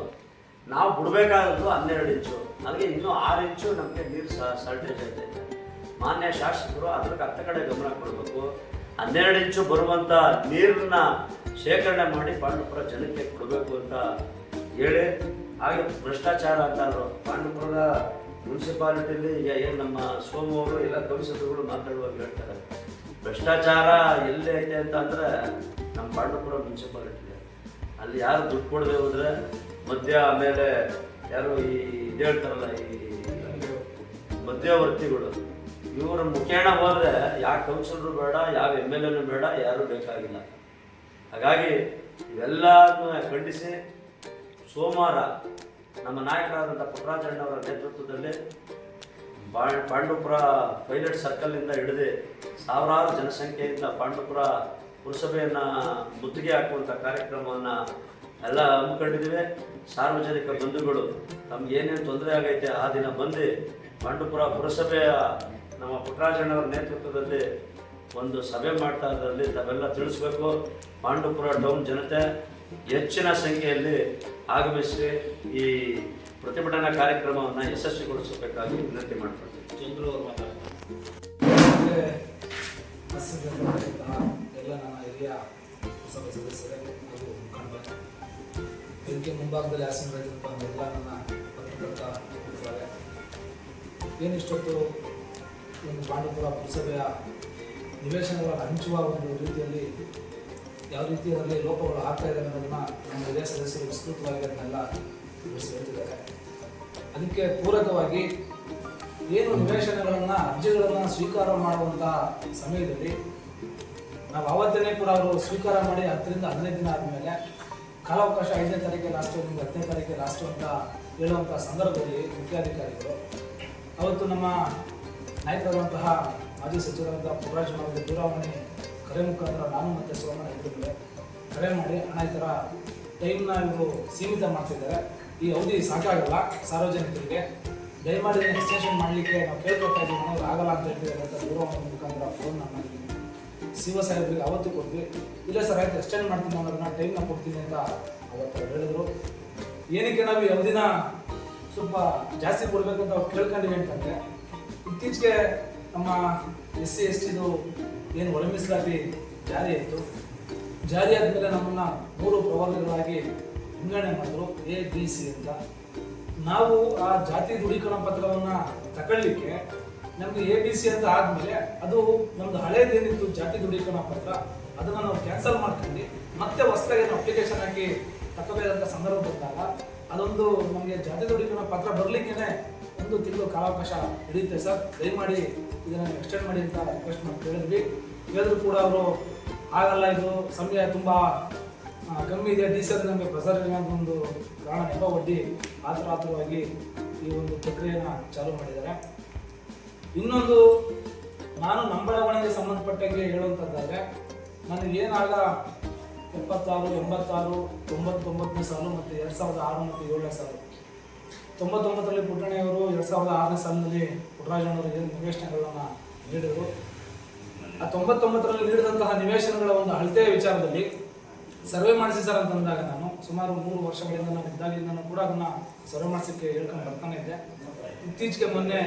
ನಾವು ಬಿಡಬೇಕಾದದ್ದು 12 ಇಂಚು. ಅದಕ್ಕೆ ಇನ್ನೂ 6 ಇಂಚು ನಮಗೆ ನೀರು ಶಾರ್ಟೇಜ್ ಆಗ್ತೈತೆ. ಮಾನ್ಯ ಶಾಸಕರು ಅದ್ರಿಗೆ ಅರ್ಥ ಕಡೆ ಗಮನ ಕೊಡಬೇಕು. 12 ಇಂಚು ಬರುವಂಥ ನೀರನ್ನ ಶೇಖರಣೆ ಮಾಡಿ ಪಾಂಡವಪುರ ಜನಕ್ಕೆ ಕೊಡಬೇಕು ಅಂತ ಹೇಳಿ. ಹಾಗೆ ಭ್ರಷ್ಟಾಚಾರ ಅಂತಾದ್ರು ಪಾಂಡವಪುರದ ಮುನ್ಸಿಪಾಲಿಟಿಲಿ ಏನು ನಮ್ಮ ಸೋಮು ಅವರು ಎಲ್ಲ ಕೌನ್ಸಿಲರ್ಗಳು ಮಾತಾಡುವಾಗ ಹೇಳ್ತಾರೆ, ಭ್ರಷ್ಟಾಚಾರ ಎಲ್ಲಿ ಐತೆ ಅಂತ ಅಂದರೆ ನಮ್ಮ ಪಾಂಡವಪುರ ಮುನ್ಸಿಪಾಲಿಟಿ. ಅಲ್ಲಿ ಯಾರು ದುಡ್ಡು ಕೊಡದೆ ಹೋದರೆ ಮಧ್ಯ, ಆಮೇಲೆ ಯಾರು ಇದು ಹೇಳ್ತಾರಲ್ಲ ಈ ಮಧ್ಯವರ್ತಿಗಳು, ಇವರ ಮುಖೇಣ ಹೋದರೆ ಯಾವ ಕೌನ್ಸಿಲರು ಬೇಡ, ಯಾವ MLA ಬೇಡ, ಯಾರೂ ಬೇಕಾಗಿಲ್ಲ. ಹಾಗಾಗಿ ಇವೆಲ್ಲನೂ ಖಂಡಿಸಿ ಸೋಮವಾರ ನಮ್ಮ ನಾಯಕರಾದಂಥ ಪುಟ್ಟರಾಜಣ್ಣವರ ನೇತೃತ್ವದಲ್ಲಿ ಪಾಂಡವಪುರ ಪೈಲಟ್ ಸರ್ಕಲ್ನಿಂದ ಹಿಡಿದು ಸಾವಿರಾರು ಜನಸಂಖ್ಯೆಯಿಂದ ಪಾಂಡವಪುರ ಪುರಸಭೆಯನ್ನು ಮುತ್ತಿಗೆ ಹಾಕುವಂಥ ಕಾರ್ಯಕ್ರಮವನ್ನು ಎಲ್ಲ ಹಮ್ಮಿಕೊಂಡಿದ್ದೀವಿ. ಸಾರ್ವಜನಿಕ ಬಂಧುಗಳು ತಮ್ಗೆ ಏನೇನು ತೊಂದರೆ ಆಗೈತೆ ಆ ದಿನ ಬಂದು ಪಾಂಡವಪುರ ಪುರಸಭೆಯ ನಮ್ಮ ಪುಟ್ಟರಾಜಣ್ಣವರ ನೇತೃತ್ವದಲ್ಲಿ ಒಂದು ಸಭೆ ಮಾಡ್ತಾ ಇದರಲ್ಲಿ ತಾವೆಲ್ಲ ತಿಳಿಸ್ಬೇಕು. ಪಾಂಡವಪುರ ಟೌನ್ ಜನತೆ ಹೆಚ್ಚಿನ ಸಂಖ್ಯೆಯಲ್ಲಿ ಆಗಮಿಸಿ ಈ ಪ್ರತಿಭಟನಾ ಕಾರ್ಯಕ್ರಮವನ್ನು ಯಶಸ್ವಿಗೊಳಿಸಬೇಕಾಗಿ ವಿನಂತಿ ಮಾಡ್ಕೊಳ್ತೀವಿ. ಚಂದ್ರು ಅವರು ಮಾತಾಡ್ತಾರೆ. ಎಲ್ಲ ನನ್ನ ಹಿರಿಯ ಪುರಸಭೆ ಸದಸ್ಯರೇ ಹಾಗೂ ಮುಖಂಡರು, ಇದಕ್ಕೆ ಮುಂಭಾಗದಲ್ಲಿ ಆಸೀನರಾಗಿರುವಂಥ ಎಲ್ಲ ನನ್ನ ಪತ್ರಕರ್ತ ಮಿತ್ರರೇ, ಏನಿಷ್ಟೊತ್ತು ಒಂದು ಪಾಂಡವಪುರ ಪುರಸಭೆಯ ನಿವೇಶನಗಳನ್ನು ಹಂಚುವ ಒಂದು ರೀತಿಯಲ್ಲಿ ಯಾವ ರೀತಿ ಅದರಲ್ಲಿ ಲೋಪಗಳು ಆಗ್ತಾ ಇದೆ ಅನ್ನೋದನ್ನು ನಮ್ಮ ಹಿರಿಯ ಸದಸ್ಯರು ವಿಸ್ತೃತವಾಗಿ ಅದನ್ನೆಲ್ಲ ಹೇಳ್ತಿದ್ದಾರೆ. ಅದಕ್ಕೆ ಪೂರಕವಾಗಿ ಏನು ನಿವೇಶನಗಳನ್ನು ಅರ್ಜಿಗಳನ್ನು ಸ್ವೀಕಾರ ಮಾಡುವಂಥ ಸಮಯದಲ್ಲಿ ನಾವು ಆವತ್ತನೇ ಕೂಡ ಅವರು ಸ್ವೀಕಾರ ಮಾಡಿ 10 ರಿಂದ 15 ದಿನ ಆದಮೇಲೆ ಕಾಲಾವಕಾಶ 5ನೇ ತಾರೀಕಿಗೆ ಲಾಸ್ಟು, 10ನೇ ತಾರೀಕಿಗೆ ಲಾಸ್ಟು ಅಂತ ಹೇಳುವಂಥ ಸಂದರ್ಭದಲ್ಲಿ ಮುಖ್ಯಾಧಿಕಾರಿಗಳು ಅವತ್ತು ನಮ್ಮ ನಾಯಕರಾದಂತಹ ಮಾಜಿ ಸಚಿವರಾದ ಪುಟ್ಟರಾಜನವರಿಗೆ ದೂರವಾಣಿ ಕರೆ ಮುಖಾಂತರ ನಾನು ಮತ್ತು ಸೋಮಣ್ಣ ಇಬ್ಬರು ಕರೆ ಮಾಡಿ, ಅಣ್ಣ ಈ ಥರ ಟೈಮ್ನ ಇವರು ಸೀಮಿತ ಮಾಡ್ತಿದ್ದಾರೆ, ಈ ಅವಧಿ ಸಾಕಾಗಲ್ಲ ಸಾರ್ವಜನಿಕರಿಗೆ, ದಯಮಾಡಿ ಎಕ್ಸ್ಟೆನ್ಷನ್ ಮಾಡಲಿಕ್ಕೆ ನಾವು ಕೇಳ್ಕೊತಾ ಇದ್ದೀವಿ, ನನಗೆ ಆಗಲ್ಲ ಅಂತ ಹೇಳ್ತಿದ್ದಾರೆ ಅಂತ ದೂರವಾಣಿ ಮುಖಾಂತರ ಫೋನ್ ಮಾಡಿದ್ವಿ. CO ಸಾಹೇಬ್ರಿಗೆ ಅವತ್ತು ಕೊಟ್ವಿ. ಇಲ್ಲ ಸರ್ ಆಯ್ತು ಎಕ್ಸ್ಟೆಂಡ್ ಮಾಡ್ತೀನಿ ಅನ್ನೋದನ್ನ ಟೈಮ್ನ ಕೊಡ್ತೀನಿ ಅಂತ ಅವತ್ತು ಹೇಳಿದ್ರು. ಏನಕ್ಕೆ ನಾವು ಈ ಅವಧಿನ ಸ್ವಲ್ಪ ಜಾಸ್ತಿ ಕೊಡಬೇಕಂತ ಅವ್ರು ಕೇಳ್ಕೊಂಡಿವಿ ಅಂತಂದರೆ, ಇತ್ತೀಚೆಗೆ ನಮ್ಮ SC STದು ಏನು ಒಳ ಮೀಸಲಾತಿ ಜಾರಿ ಆಯಿತು. ಜಾರಿ ಆದಮೇಲೆ ನಮ್ಮನ್ನು 3 ಪ್ರವರ್ಗಗಳಾಗಿ ವಿಂಗಡಣೆ ಮಾಡಿದ್ರು, A B C ಅಂತ. ನಾವು ಆ ಜಾತಿ ದೃಢೀಕರಣ ಪತ್ರವನ್ನು ತಗೊಳ್ಳಿಕ್ಕೆ ನಮಗೆ ABC ಅಂತ ಆದಮೇಲೆ ಅದು ನಮ್ಮದು ಹಳೇದೇನಿತ್ತು ಜಾತಿ ದೃಢೀಕರಣ ಪತ್ರ, ಅದನ್ನು ನಾವು ಕ್ಯಾನ್ಸಲ್ ಮಾಡ್ಕೊಂಡು ಮತ್ತೆ ಹೊಸದಾಗಿ ನಾವು ಅಪ್ಲಿಕೇಶನ್ ಹಾಕಿ ತಗೋಬೇಕಂತ ಸಂದರ್ಭ ಬಂದಾಗ ಅದೊಂದು ನಮಗೆ ಜಾತಿ ದೃಢೀಕರಣ ಪತ್ರ ಬರಲಿಕ್ಕೆ 1 ತಿಂಗಳು ಕಾಲಾವಕಾಶ ಹಿಡಿಯುತ್ತೆ ಸರ್, ದಯಮಾಡಿ ಇದನ್ನು ಎಕ್ಸ್ಟೆಂಡ್ ಮಾಡಿ ಅಂತ ರಿಕ್ವೆಸ್ಟ್ ಮಾಡಿ ಹೇಳಿದ್ರು ಕೂಡ ಅವರು ಆಗಲ್ಲ, ಇದು ಸಮಯ ತುಂಬ ಕಮ್ಮಿ ಇದೆ, DC ನಮಗೆ ಪ್ರೆಸರ್ ಒಂದು ಕಾರಣ ನೆಪ ಒಡ್ಡಿ ಆತುರವಾಗಿ ಈ ಒಂದು ಪ್ರಕ್ರಿಯೆನ ಚಾಲೂ ಮಾಡಿದ್ದಾರೆ. ಇನ್ನೊಂದು ನಾನು ನಮ್ಮ ಬೆಳವಣಿಗೆ ಸಂಬಂಧಪಟ್ಟಂಗೆ ಹೇಳುವಂಥದ್ದಾದರೆ, ನನಗೆ ಏನಾಗ 76, 86, 99ನೇ ಸಾಲು ಮತ್ತು 2006 ಮತ್ತು 7ನೇ ಸಾಲು, 99ರಲ್ಲಿ ಪುಟ್ಟಣ್ಣವರು 2006ನೇ ಸಾಲಿನಲ್ಲಿ ಪುಟ್ಟರಾಜಣ್ಣವರು ಏನು ನಿವೇಶನಗಳನ್ನು ನೀಡಿದರು. ಆ 99ರಲ್ಲಿ ನೀಡಿದಂತಹ ನಿವೇಶನಗಳ ಒಂದು ಅಳತೆಯ ವಿಚಾರದಲ್ಲಿ ಸರ್ವೆ ಮಾಡಿಸಿ ಸರ್ ಅಂತಂದಾಗ ನಾನು ಸುಮಾರು 3 ವರ್ಷಗಳಿಂದ ನಾನು ಇದ್ದಾಗಲಿಂದ ಕೂಡ ಅದನ್ನು ಸರ್ವೆ ಮಾಡಿಸೋಕ್ಕೆ ಹೇಳ್ಕೊಂಡು ಬರ್ತಾನೆ ಇದ್ದೆ. ಇತ್ತೀಚೆಗೆ ಮೊನ್ನೆ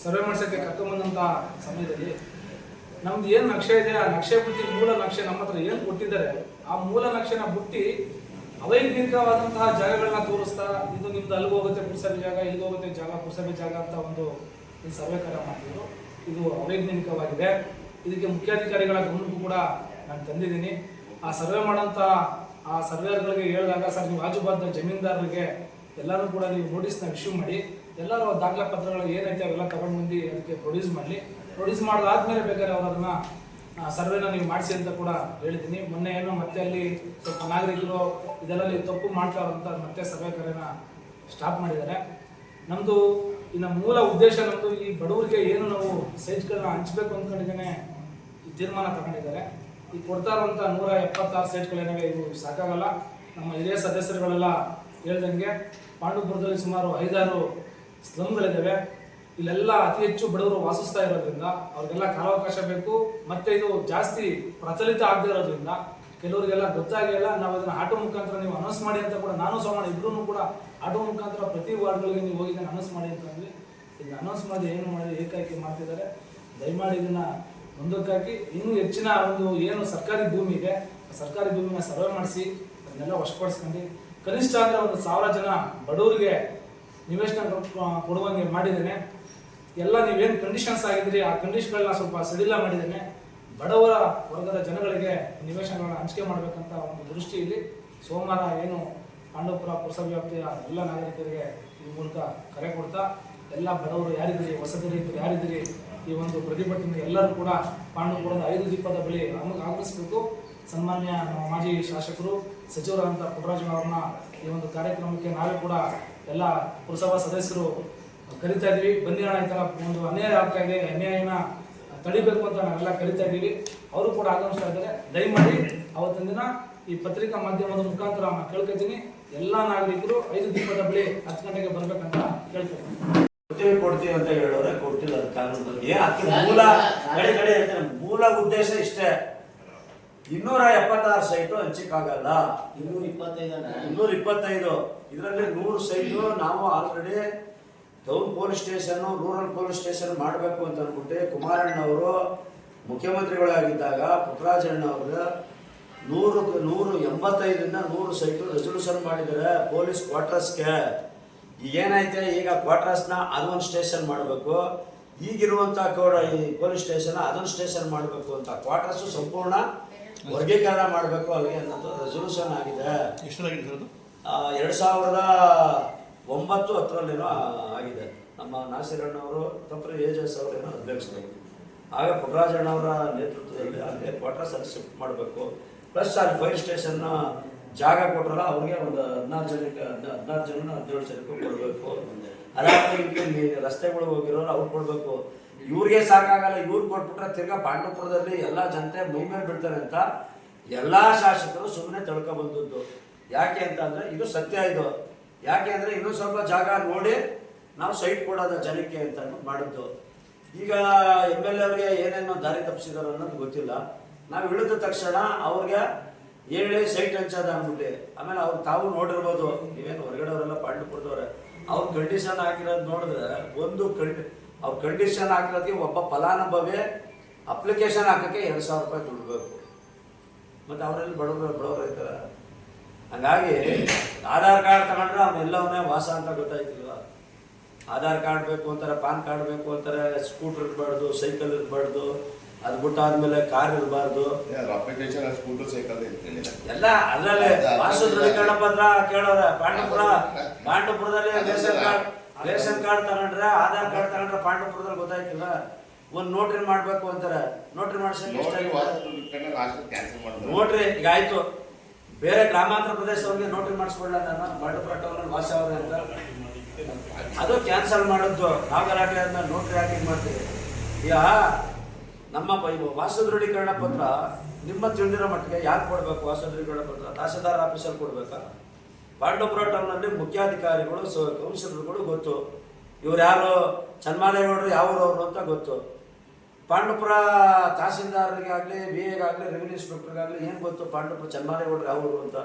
ಸರ್ವೆ ಮಾಡಿಸೋಕ್ಕೆ ಕರ್ಕೊಂಬಂದಂಥ ಸಮಯದಲ್ಲಿ ನಮ್ದು ಏನು ನಕ್ಷೆ ಇದೆ ಆ ನಕ್ಷೆ ಬಿಟ್ಟು ಮೂಲ ನಕ್ಷೆ ನಮ್ಮ ಹತ್ರ ಏನು ಕೊಟ್ಟಿದ್ದಾರೆ ಆ ಮೂಲ ನಕ್ಷೆನ ಬಿಟ್ಟು ಅವೈಜ್ಞಾನಿಕವಾದಂತಹ ಜಾಗಗಳನ್ನ ತೋರಿಸ್ತಾ ಇದು ನಿಮ್ದು ಅಲ್ಲಿಗೆ ಹೋಗುತ್ತೆ ಪುರಸಭೆ ಜಾಗ, ಇಲ್ಲಿಗೆ ಹೋಗುತ್ತೆ ಜಾಗ ಪುರಸಭೆ ಜಾಗ ಅಂತ ಒಂದು ಈ ಸರ್ವೆ ಕಾರ್ಯ ಮಾಡ್ತಿದ್ರು. ಇದು ಅವೈಜ್ಞಾನಿಕವಾಗಿದೆ. ಇದಕ್ಕೆ ಮುಖ್ಯಾಧಿಕಾರಿಗಳ ಗಮನಕ್ಕೂ ಕೂಡ ನಾನು ತಂದಿದ್ದೀನಿ. ಆ ಸರ್ವೆ ಮಾಡೋಂಥ ಆ ಸರ್ವೇರ್ಗಳಿಗೆ ಹೇಳಿದಾಗ, ಸರ್ ನೀವು ಆಜುಬಾಜು ಜಮೀನ್ದಾರರಿಗೆ ಎಲ್ಲರೂ ಕೂಡ ನೀವು ನೋಟಿಸ್ನ ಇಶ್ಯೂ ಮಾಡಿ, ಎಲ್ಲರೂ ದಾಖಲೆ ಪತ್ರಗಳು ಏನೈತೆ ಅವೆಲ್ಲ ತಗೊಂಡು ಬಂದು ಅದಕ್ಕೆ ಪ್ರೊಡ್ಯೂಸ್ ಮಾಡಲಿ. ಪ್ರೊಡ್ಯೂಸ್ ಮಾಡಿದಾದ್ಮೇಲೆ ಬೇಕಾದ್ರೆ ಅವರು ಅದನ್ನು ಸರ್ವೆನ ನೀವು ಮಾಡಿಸಿ ಅಂತ ಕೂಡ ಹೇಳಿದ್ದೀನಿ. ಮೊನ್ನೆ ಏನೋ ಮತ್ತೆ ಅಲ್ಲಿ ಸ್ವಲ್ಪ ನಾಗರಿಕರು ಇದೆಲ್ಲ ನೀವು ತಪ್ಪು ಮಾಡ್ತಾ ಇರೋಂಥ ಮತ್ತೆ ಸರ್ವೆ ಕಾರ್ಯನ ಸ್ಟಾಪ್ ಮಾಡಿದ್ದಾರೆ. ನಮ್ಮದು ಇನ್ನು ಮೂಲ ಉದ್ದೇಶ ನಮ್ಮದು ಈ ಬಡವರಿಗೆ ಏನು ನಾವು ಸೈಟ್ಗಳನ್ನ ಹಂಚಬೇಕು ಅಂದ್ಕೊಂಡಿದ್ದೇನೆ ಈ ತೀರ್ಮಾನ ತಗೊಂಡಿದ್ದಾರೆ. ಈ ಕೊಡ್ತಾ ಇರುವಂಥ 176 ಸೈಟ್ಗಳೇನವೆ ಇವು ಸಾಕಾಗಲ್ಲ. ನಮ್ಮ ಹಿರಿಯ ಸದಸ್ಯರುಗಳೆಲ್ಲ ಹೇಳ್ದಂಗೆ ಪಾಂಡುಪುರದಲ್ಲಿ ಸುಮಾರು 5-6 ಸ್ಲಮ್ಗಳಿದ್ದಾವೆ. ಇಲ್ಲೆಲ್ಲ ಅತಿ ಹೆಚ್ಚು ಬಡವರು ವಾಸಿಸ್ತಾ ಇರೋದ್ರಿಂದ ಅವ್ರಿಗೆಲ್ಲ ಕಾಲಾವಕಾಶ ಬೇಕು. ಮತ್ತೆ ಇದು ಜಾಸ್ತಿ ಪ್ರಚಲಿತ ಆಗದೆ ಇರೋದ್ರಿಂದ ಕೆಲವರಿಗೆಲ್ಲ ಗೊತ್ತಾಗಿಲ್ಲ. ನಾವು ಇದನ್ನ ಆಟೋ ಮುಖಾಂತರ ನೀವು ಅನೌನ್ಸ್ ಮಾಡಿ ಅಂತ ಕೂಡ ನಾನು ಸೋಮಣ್ಣ ಇಬ್ಬರೂ ಕೂಡ ಆಟೋ ಮುಖಾಂತರ ಪ್ರತಿ ವಾರ್ಡ್ಗಳಿಗೆ ನೀವು ಹೋಗಿ ಇದನ್ನು ಅನೌನ್ಸ್ ಮಾಡಿ ಅಂತಂದ್ವಿ. ಇದನ್ನ ಅನೌನ್ಸ್ ಮಾಡಿ ಏನು ಮಾಡಿ ಏಕಾಏಕಿ ಮಾಡ್ತಿದ್ದಾರೆ. ದಯಮಾಡಿ ಇದನ್ನ ಮುಂದಕ್ಕಾಗಿ ಇನ್ನೂ ಹೆಚ್ಚಿನ ಒಂದು ಏನು ಸರ್ಕಾರಿ ಭೂಮಿ ಇದೆ ಆ ಸರ್ಕಾರಿ ಭೂಮಿನ ಸರ್ವೆ ಮಾಡಿಸಿ ಅದನ್ನೆಲ್ಲ ವಶಪಡಿಸ್ಕೊಂಡು ಕನಿಷ್ಠ ಅಂದರೆ ಒಂದು 1000 ಜನ ಬಡವರಿಗೆ ನಿವೇಶನ ಕೊಡುವಂಗೆ ಮಾಡಿದ್ದೇನೆ. ಎಲ್ಲ ನೀವೇನು ಕಂಡೀಷನ್ಸ್ ಆಗಿದ್ರಿ ಆ ಕಂಡೀಷನ್ಗಳನ್ನ ಸ್ವಲ್ಪ ಸಡಿಲ ಮಾಡಿದ್ದೇನೆ. ಬಡವರ ವರ್ಗದ ಜನಗಳಿಗೆ ನಿವೇಶನಗಳನ್ನ ಹಂಚಿಕೆ ಮಾಡಬೇಕಂತ ಒಂದು ದೃಷ್ಟಿಯಲ್ಲಿ ಸೋಮವಾರ ಏನು ಪಾಂಡವಪುರ ಪುರಸಭೆ ವ್ಯಾಪ್ತಿಯ ಎಲ್ಲ ನಾಗರಿಕರಿಗೆ ಈ ಮೂಲಕ ಕರೆ ಕೊಡ್ತಾ ಎಲ್ಲ ಬಡವರು ಯಾರಿದ್ದೀರಿ, ವಸತಿ ರೈತರು ಯಾರಿದ್ದೀರಿ, ಈ ಒಂದು ಪ್ರತಿಭಟನೆ ಎಲ್ಲರೂ ಕೂಡ ಪಾಂಡವಪುರದ 5 ದೀಪದ ಬಳಿ ಆಗಮಿಸಬೇಕು. ಸನ್ಮಾನ್ಯ ನಮ್ಮ ಮಾಜಿ ಶಾಸಕರು ಸಚಿವರಾದಂಥ ಪುಟ್ಟರಾಜನವ್ರನ್ನ ಈ ಒಂದು ಕಾರ್ಯಕ್ರಮಕ್ಕೆ ನಾವೇ ಕೂಡ ಎಲ್ಲ ಪುರಸಭಾ ಸದಸ್ಯರು ಕರಿತಾ ಇದ್ದೀವಿ. ಬನ್ನಿ ಅಣ್ಣ, ಈ ಥರ ಒಂದು ಅನ್ಯಾಯ ಆಗ್ತಾ ಇದೆ, ಅನ್ಯಾಯನ ತಡಿಬೇಕು ಅಂತ ನಾವೆಲ್ಲ ಕರಿತಾ ಇದ್ದೀವಿ. ಅವರು ಕೂಡ ಆಗಮಿಸ್ತಾ ಇದ್ದಾರೆ. ದಯಮಾಡಿ ಅವತ್ತಿನ ದಿನ ಈ ಪತ್ರಿಕಾ ಮಾಧ್ಯಮದ ಮುಖಾಂತರ ನಾನು ಕೇಳ್ಕೊತೀನಿ, ಎಲ್ಲ ನಾಗರಿಕರು 5 ದೀಪದ ಬಳಿ 10 ಗಂಟೆಗೆ ಬರ್ಬೇಕಂತ ಕೇಳ್ಕೊತೀನಿ. ಕೊಡ್ತೀವಿ ಅಂತ ಹೇಳೋರೆ ಕೊಡ್ತಿಲ್ಲ. ಅದು ಕಾನೂನು ಬಗ್ಗೆ ಮೂಲ ಕಡೆ ಮೂಲ ಉದ್ದೇಶ ಇಷ್ಟೇ. 276 ಸೈಟು ಹಂಚಿಕಾಗಲ್ಲ. 225 ಇದರಲ್ಲಿ 100 ಸೈಟು ನಾವು already town police station, rural police station ಮಾಡಬೇಕು ಅಂತ ಅಂದ್ಬಿಟ್ಟು ಕುಮಾರಣ್ಣವರು ಮುಖ್ಯಮಂತ್ರಿಗಳಾಗಿದ್ದಾಗ ಪುಟ್ಟರಾಜಣ್ಣವ್ರ 185ರಿಂದ 100 ಸೈಟು ರೆಸೊಲ್ಯೂಷನ್ ಮಾಡಿದ್ದಾರೆ ಪೊಲೀಸ್ ಕ್ವಾರ್ಟರ್ಸ್ಗೆ. ಈಗೇನೈತೆ, ಈಗ ಕ್ವಾರ್ಟರ್ಸ್ನ ಅದೊಂದು ಸ್ಟೇಷನ್ ಮಾಡಬೇಕು, ಈಗಿರುವಂಥ ಈ ಪೊಲೀಸ್ ಸ್ಟೇಷನ್ ಅದೊಂದು ಸ್ಟೇಷನ್ ಮಾಡಬೇಕು ಅಂತ ಕ್ವಾರ್ಟರ್ಸು ಸಂಪೂರ್ಣ ವರ್ಗೀಕರಣ ಮಾಡಬೇಕು ಅಲ್ಲಿಗೆ ಅನ್ನೋದು ರೆಸೊಲ್ಯೂಷನ್ ಆಗಿದೆ. 2009 10ರಲ್ಲೇನೋ ಆಗಿದೆ. ನಮ್ಮ ನಾಸಿರಣ್ಣವರು ತಪ್ಪು ಏಜಸ್ ಅವರೇನೋ ಅಧ್ಯಕ್ಷರು. ಆಗ ಪುಟ್ಟರಾಜಣ್ಣವರ ನೇತೃತ್ವದಲ್ಲಿ ಅಲ್ಲಿ ಕ್ವಾರ್ಟರ್ಸ್ ಅಲ್ಲಿ ಶಿಫ್ಟ್ ಮಾಡಬೇಕು. ಪ್ಲಸ್ ಅಲ್ಲಿ ಫೈರ್ ಸ್ಟೇಷನ್ ಜಾಗ ಕೊಟ್ಟರಲ್ಲ ಅವ್ರಿಗೆ ಒಂದು 16 ಜನ 17 ಜನಕ್ಕೂ ಕೊಡಬೇಕು. ಅದಾದ್ಮೇಲೆ ಇಲ್ಲಿ ರಸ್ತೆಗಳು ಹೋಗಿರೋರು ಅವ್ರು ಕೊಡಬೇಕು. ಇವ್ರಿಗೆ ಸಾಕಾಗಲ್ಲ, ಇವ್ರು ಕೊಟ್ಬಿಟ್ರೆ ತಿರ್ಗಾ ಪಾಂಡವಪುರದಲ್ಲಿ ಎಲ್ಲ ಜನತೆ ಮೈಮೇಲೆ ಬಿಡ್ತಾರೆ ಅಂತ ಎಲ್ಲ ಶಾಸಕರು ಸುಮ್ಮನೆ ತಳ್ಕೊ ಬಂದದ್ದು. ಯಾಕೆ ಅಂತ ಅಂದರೆ ಇದು ಸತ್ಯ. ಇದು ಯಾಕೆ ಅಂದರೆ ಇನ್ನೊಂದು ಸ್ವಲ್ಪ ಜಾಗ ನೋಡಿ ನಾವು ಸೈಟ್ ಕೊಡೋದು ಜನಕ್ಕೆ ಅಂತ ಮಾಡಿದ್ದು. ಈಗ MLA ಅವ್ರಿಗೆ ಏನೇನೋ ದಾರಿ ತಪ್ಪಿಸಿದಾರೆ ಅನ್ನೋದು ಗೊತ್ತಿಲ್ಲ. ನಾವು ಇಳಿದ ತಕ್ಷಣ ಅವ್ರಿಗೆ ಹೇಳಿ ಸೈಟ್ ಹಂಚೋದ ಅಂದ್ಬಿಟ್ಟು ಆಮೇಲೆ ಅವ್ರು ತಾವು ನೋಡಿರ್ಬೋದು, ನೀವೇನು ಹೊರಗಡೆಯವರೆಲ್ಲ ಪಾಂಡವಪುರದವ್ರೆ, ಅವ್ರ ಕಂಡೀಷನ್ ಹಾಕಿರೋದು ನೋಡಿದ್ರೆ ಅವ್ರ ಕಂಡೀಷನ್ ಹಾಕಿರೋದಕ್ಕೆ ಒಬ್ಬ ಫಲಾನುಭವಿ ಅಪ್ಲಿಕೇಶನ್ ಹಾಕೋಕ್ಕೆ 2,000 ರೂಪಾಯಿ ದುಡ್ಬೇಕು. ಮತ್ತು ಅವರಲ್ಲಿ ಬಡವರು ಇರ್ತಾರೆ. ಹಂಗಾಗಿ ಆಧಾರ್ ಕಾರ್ಡ್ ತಗೊಂಡ್ರೆ ಅವನ್ನೆಲ್ಲವನ್ನೇ ವಾಸ ಅಂತ ಗೊತ್ತಾಯ್ತಿಲ್ವ. ಆಧಾರ್ ಕಾರ್ಡ್ ಬೇಕು ಅಂತಾರೆ, ಪಾನ್ ಕಾರ್ಡ್ ಬೇಕು ಅಂತಾರೆ, ಸ್ಕೂಟರ್ ಇರಬಾರ್ದು, ಸೈಕಲ್ ಇರಬಾರ್ದು, ಅದು ಬಿಟ್ಟಾದ್ಮೇಲೆ ಕಾರ್ ಇರಬಾರ್ದು, ಎಲ್ಲ ಅದರಲ್ಲೇ ವಾಸ ದೃಢೀಕರಣ ಪತ್ರ ಕೇಳೋರೆ. ಪಾಂಡವಪುರದಲ್ಲಿ ರೇಷನ್ ಕಾರ್ಡ್ ತಗೊಂಡ್ರೆ, ಆಧಾರ್ ಕಾರ್ಡ್ ತಗೊಂಡ್ರೆ ಪಾಂಡವಪುರದಲ್ಲಿ ಗೊತ್ತಾಯ್ತಿಲ್ಲ. ಒಂದು ನೋಟ್ರಿ ಮಾಡಬೇಕು ಅಂತಾರೆ, ನೋಟ್ರಿ ಮಾಡಿಸೋಕೆ ನೋಟ್ರಿ ಈಗ ಆಯ್ತು. ಬೇರೆ ಗ್ರಾಮಾಂತರ ಪ್ರದೇಶದವ್ರಿಗೆ ನೋಟ್ರಿ ಮಾಡಿಸ್ಕೊಳ್ಳ ನಾನು ಪಾಂಡವಪುರ ಟೌನಲ್ಲಿ ವಾಸ ಅವ್ರೆ ಅಂತ ಅದು ಕ್ಯಾನ್ಸಲ್ ಮಾಡಿದ್ದು. ನಾವು ಗಲಾಟೆ ಆದ್ಮೇಲೆ ನೋಟ್ರಿ ಹಾಕಿ ಮಾಡ್ತೀವಿ. ಈಗ ನಮ್ಮ ವಾಸ ದೃಢೀಕರಣ ಪತ್ರ ನಿಮ್ಮ ತಿಳಿದಿರೋ ಮಟ್ಟಿಗೆ ಯಾರು ಕೊಡಬೇಕು? ವಾಸ ದೃಢೀಕರಣ ಪತ್ರ ತಹಸೀಲ್ದಾರ್ ಆಫೀಸಲ್ಲಿ ಕೊಡಬೇಕಾ? ಪಾಂಡವಪುರ ಟೌನಲ್ಲಿ ಮುಖ್ಯಾಧಿಕಾರಿಗಳು ಕೌನ್ಸಿಲರ್ಗಳು ಗೊತ್ತು. ಇವ್ರು ಯಾರು, ಚನ್ಮಾದೇಗೌಡರು ಯಾವೂರವರು ಅಂತ ಗೊತ್ತು. ಪಾಂಡವಪುರ ತಹಸೀಲ್ದಾರ್ರಿಗಾಗಲಿ, BAಗಾಗಲಿ, ರೆವಿನ್ಯೂ ಇನ್ಸ್ಪೆಕ್ಟರ್ಗಾಗಲಿ ಏನು ಗೊತ್ತು ಪಾಂಡವಪುರ ಚನ್ಮಾದೇಗೌಡರು ಯಾವೂರು ಅಂತ?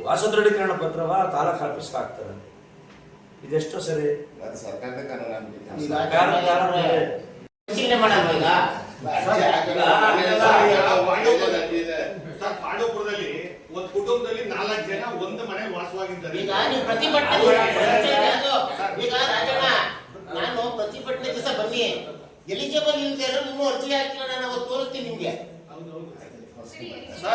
ವಾಸ ದೃಢೀಕರಣ ಪತ್ರವ ತಾಲೂಕು ಆಫೀಸ್ಗೆ ಹಾಕ್ತಾರೆ. ಇದೆಷ್ಟು ಸರಿ? ಪಾಂಡವಪುರದಲ್ಲಿ ಒಂದು ಕುಟುಂಬದಲ್ಲಿ 4 ಜನ ಒಂದು ಮನೆ ವಾಸವಾಗಿದ್ದಾರೆ. ಈಗ ನೀವು ಪ್ರತಿಭಟನೆ ಈಗ ರಾಜಣ್ಣ, ನಾನು ಪ್ರತಿಭಟನೆ ದಿವಸ ಬನ್ನಿ, ಎಲಿಜಿಬಲ್ ಇಲ್ಲದೆ ಇನ್ನೂ ಅರ್ಜಿ ಹಾಕಿಲ್ಲ, ನಾನು ಅವತ್ತು ತೋರಿಸ್ತೀನಿ ನಿಮ್ಗೆ,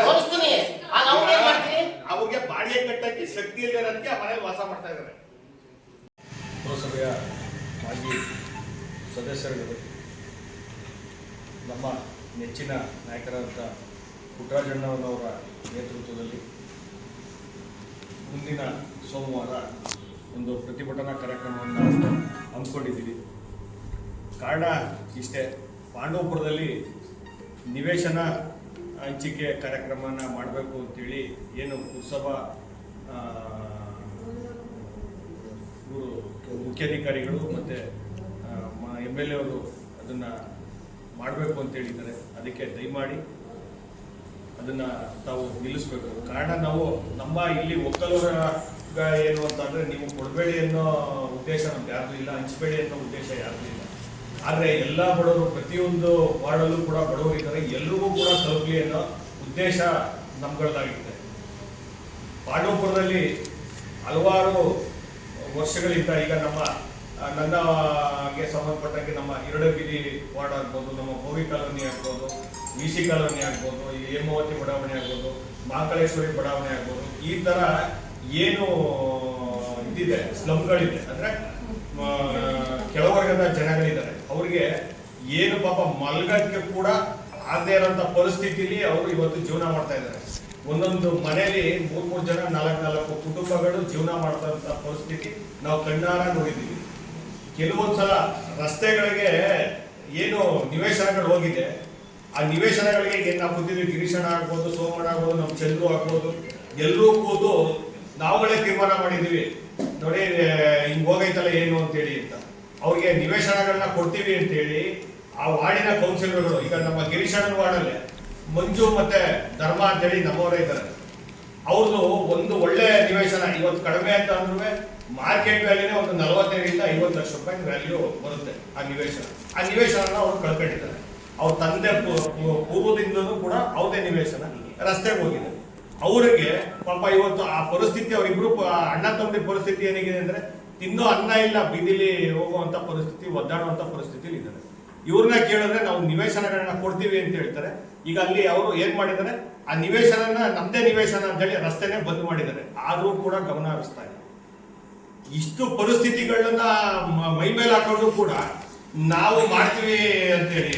ತೋರಿಸ್ತೀನಿ. ಆಗ ಅವ್ರು ಏನ್ ಮಾಡ್ತೀನಿ? ಅವ್ರಿಗೆ ಬಾಡಿಗೆ ಕಟ್ಟಕ್ಕೆ ಶಕ್ತಿ ಇಲ್ಲದಕ್ಕೆ ಆ ಮನೇಲಿ ವಾಸ ಮಾಡ್ತಾ ಇದ್ದಾರೆ. ಪುರಸಭೆಯ ಮಾಜಿ ಸದಸ್ಯರುಗಳು, ನಮ್ಮ ನೆಚ್ಚಿನ ನಾಯಕರಾದಂಥ ಪುಟ್ಟರಾಜಣ್ಣನವರ ನೇತೃತ್ವದಲ್ಲಿ ಮುಂದಿನ ಸೋಮವಾರ ಒಂದು ಪ್ರತಿಭಟನಾ ಕಾರ್ಯಕ್ರಮವನ್ನು ಹಮ್ಮಿಕೊಂಡಿದ್ದೀವಿ. ಕಾರಣ ಇಷ್ಟೇ, ಪಾಂಡವಪುರದಲ್ಲಿ ನಿವೇಶನ ಹಂಚಿಕೆ ಕಾರ್ಯಕ್ರಮನ ಮಾಡಬೇಕು ಅಂತೇಳಿ ಏನು ಪುರಸಭಾ ಮುಖ್ಯಾಧಿಕಾರಿಗಳು ಮತ್ತು MLA ಅವರು ಅದನ್ನು ಮಾಡಬೇಕು ಅಂತೇಳಿದ್ದಾರೆ. ಅದಕ್ಕೆ ದಯಮಾಡಿ ಅದನ್ನು ತಾವು ನಿಲ್ಲಿಸಬೇಕು. ಕಾರಣ ನಾವು ನಮ್ಮ ಇಲ್ಲಿ ಒಕ್ಕಲರ ಏನು ಅಂತಂದರೆ, ನೀವು ಕೊಡಬೇಡಿ ಅನ್ನೋ ಉದ್ದೇಶ ನಮ್ಗೆ ಯಾರ್ದು ಇಲ್ಲ, ಹಂಚಬೇಡಿ ಅನ್ನೋ ಉದ್ದೇಶ ಯಾರ್ದು ಇಲ್ಲ. ಆದರೆ ಎಲ್ಲ ಬಡವರು, ಪ್ರತಿಯೊಂದು ವಾರ್ಡಲ್ಲೂ ಕೂಡ ಬಡವರು ಇದ್ದಾರೆ, ಎಲ್ರಿಗೂ ಕೂಡ ತಲುಪಲಿ ಅನ್ನೋ ಉದ್ದೇಶ ನಮ್ಗಳದ್ದಾಗಿದೆ. ಪಾಂಡವಪುರದಲ್ಲಿ ಹಲವಾರು ವರ್ಷಗಳಿಂದ ಈಗ ನನ್ನಗೆ ಸಂಬಂಧಪಟ್ಟಂಗೆ ನಮ್ಮ ಎರಡಬೀದಿ ವಾರ್ಡ್ ಆಗ್ಬೋದು, ನಮ್ಮ ಗೋವಿ ಕಾಲೋನಿ ಆಗ್ಬೋದು, VC ಕಾಲೋನಿ ಆಗ್ಬೋದು, ಹೇಮಾವತಿ ಬಡಾವಣೆ ಆಗ್ಬೋದು, ಮಹಾಕಾಳೇಶ್ವರಿ ಬಡಾವಣೆ ಆಗ್ಬೋದು, ಈ ಥರ ಏನು ಇದಿದೆ ಸ್ಲಮ್ಗಳಿದೆ, ಅಂದರೆ ಕೆಳವರ್ಗದ ಜನಗಳಿದ್ದಾರೆ, ಅವ್ರಿಗೆ ಏನು ಪಾಪ ಮಲ್ಗಕ್ಕೆ ಕೂಡ ಆಗದೆ ಇರೋಂಥ ಪರಿಸ್ಥಿತಿಲಿ ಅವರು ಇವತ್ತು ಜೀವನ ಮಾಡ್ತಾ ಇದ್ದಾರೆ. ಒಂದೊಂದು ಮನೆಯಲ್ಲಿ 3 ಜನ 4 ಕುಟುಂಬಗಳು ಜೀವನ ಮಾಡ್ತಂಥ ಪರಿಸ್ಥಿತಿ ನಾವು ಕಣ್ಣಾರ ನೋಡಿದ್ದೀವಿ. ಕೆಲವೊಂದ್ಸಲ ರಸ್ತೆಗಳಿಗೆ ಏನು ನಿವೇಶನಗಳು ಹೋಗಿದೆ, ಆ ನಿವೇಶನಗಳಿಗೆ ಏನು ನಾವು ಕೂತಿದ್ವಿ, ಗಿರೀಶಣ್ಣ ಆಗ್ಬೋದು, ಸೋಮಣ್ಣ ಆಗ್ಬೋದು, ನಮ್ಮ ಚಂದ್ರು ಆಗ್ಬೋದು, ಎಲ್ಲರೂ ಕೂತು ನಾವುಗಳೇ ತೀರ್ಮಾನ ಮಾಡಿದ್ದೀವಿ, ನೋಡಿ ಹಿಂಗೆ ಹೋಗೈತಲ್ಲ ಏನು ಅಂತೇಳಿ ಅಂತ. ಅವ್ರಿಗೆ ನಿವೇಶನಗಳನ್ನ ಕೊಡ್ತೀವಿ ಅಂತೇಳಿ ಆ ವಾರ್ಡಿನ ಕೌನ್ಸಿಲರ್ಗಳು, ಈಗ ನಮ್ಮ ಗಿರೀಶಣ್ಣನ ವಾರ್ಡಲ್ಲೇ ಮಂಜು ಮತ್ತೆ ಧರ್ಮ ಅಂತೇಳಿ ನಮ್ಮವರೇ ಇದ್ದಾರೆ, ಅವ್ರದ್ದು ಒಂದು ಒಳ್ಳೆ ನಿವೇಶನ ಇವತ್ತು ಕಡಿಮೆ ಅಂತ ಅಂದ್ರೆ ಮಾರ್ಕೆಟ್ ವ್ಯಾಲ್ಯೂನೇ ಒಂದು 45 ರಿಂದ 50 ಲಕ್ಷ ರೂಪಾಯಿ ವ್ಯಾಲ್ಯೂ ಬರುತ್ತೆ ಆ ನಿವೇಶನ ಅವ್ರು ಕಳ್ಕೊಂಡಿದ್ದಾರೆ. ಅವ್ರ ತಂದೆ ಪೂರ್ವದಿಂದಲೂ ಕೂಡ ಅವ್ರದೇ ನಿವೇಶನ ರಸ್ತೆಗೆ ಹೋಗಿದೆ. ಅವರಿಗೆ ಪಾಪ ಇವತ್ತು ಆ ಪರಿಸ್ಥಿತಿ, ಅವರಿಬ್ರು ಅಣ್ಣ ತಮ್ಮದಿ ಪರಿಸ್ಥಿತಿ ಏನಿದೆ ಅಂದ್ರೆ, ತಿನ್ನೋ ಅನ್ನ ಇಲ್ಲ, ಬೀದಿಲಿ ಹೋಗುವಂತ ಪರಿಸ್ಥಿತಿ, ಒದ್ದಾಡುವಂತ ಪರಿಸ್ಥಿತಿಲಿ ಇದ್ದಾರೆ. ಇವ್ರನ್ನ ಕೇಳಿದ್ರೆ ನಾವು ನಿವೇಶನಗಳನ್ನ ಕೊಡ್ತೀವಿ ಅಂತ ಹೇಳ್ತಾರೆ. ಈಗ ಅಲ್ಲಿ ಅವರು ಏನ್ ಮಾಡಿದ್ದಾರೆ, ಆ ನಿವೇಶನ ನಮ್ದೇ ನಿವೇಶನ ಅಂತ ಹೇಳಿ ರಸ್ತೆನೆ ಬಂದ್ ಮಾಡಿದ್ದಾರೆ, ಆದ್ರೂ ಕೂಡ ಗಮನ ಹರಿಸ್ತಾ ಇಲ್ಲ. ಇಷ್ಟು ಪರಿಸ್ಥಿತಿಗಳನ್ನ ಮೈ ಮೇಲೆ ಹಾಕೊಂಡು ಕೂಡ ನಾವು ಮಾಡ್ತೀವಿ ಅಂತ ಹೇಳಿ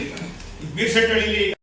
ಬೀರ್ಸೆಟ್ಟಳ್ಳಿ